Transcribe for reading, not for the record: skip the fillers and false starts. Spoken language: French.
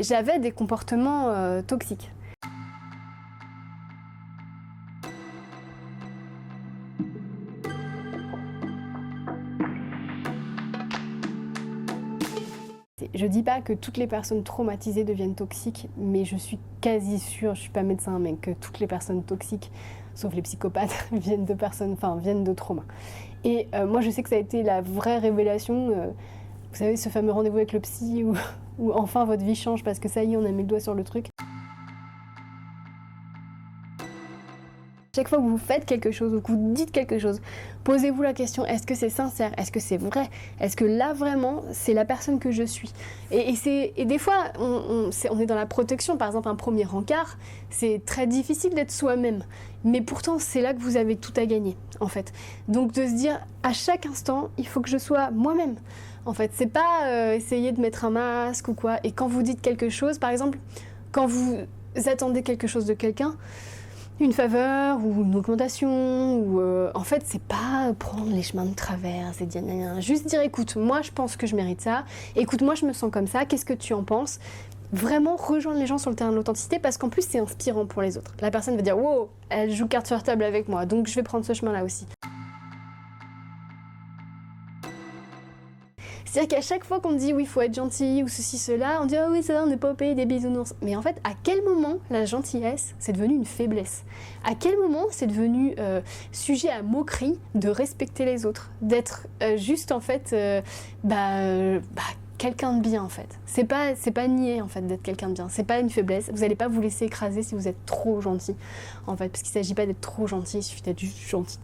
j'avais des comportements toxiques. Je dis pas que toutes les personnes traumatisées deviennent toxiques, mais je suis quasi sûre, je suis pas médecin, mais que toutes les personnes toxiques, sauf les psychopathes, viennent de traumas. Et moi je sais que ça a été la vraie révélation, vous savez ce fameux rendez-vous avec le psy où enfin votre vie change parce que ça y est on a mis le doigt sur le truc. Chaque fois que vous faites quelque chose ou que vous dites quelque chose, posez-vous la question, est-ce que c'est sincère? Est-ce que c'est vrai? Est-ce que là vraiment c'est la personne que je suis? Et des fois on est dans la protection, par exemple un premier encart, c'est très difficile d'être soi-même. Mais pourtant c'est là que vous avez tout à gagner en fait. Donc de se dire à chaque instant il faut que je sois moi-même. En fait c'est pas essayer de mettre un masque ou quoi. Et quand vous dites quelque chose, par exemple quand vous attendez quelque chose de quelqu'un, une faveur ou une augmentation, ou en fait c'est pas prendre les chemins de travers, c'est dire juste dire écoute moi je pense que je mérite ça, écoute moi je me sens comme ça, qu'est-ce que tu en penses? Vraiment rejoindre les gens sur le terrain de l'authenticité parce qu'en plus c'est inspirant pour les autres. La personne va dire wow, elle joue carte sur table avec moi donc je vais prendre ce chemin là aussi. C'est-à-dire qu'à chaque fois qu'on me dit oui, il faut être gentil ou ceci, cela, on dit ah oui, ça va, on n'est pas au pays des bisounours. Mais en fait, à quel moment la gentillesse, c'est devenu une faiblesse? À quel moment c'est devenu sujet à moquerie de respecter les autres? D'être juste en fait quelqu'un de bien en fait. C'est pas nier en fait d'être quelqu'un de bien. C'est pas une faiblesse. Vous n'allez pas vous laisser écraser si vous êtes trop gentil en fait. Parce qu'il ne s'agit pas d'être trop gentil, il suffit d'être juste gentil.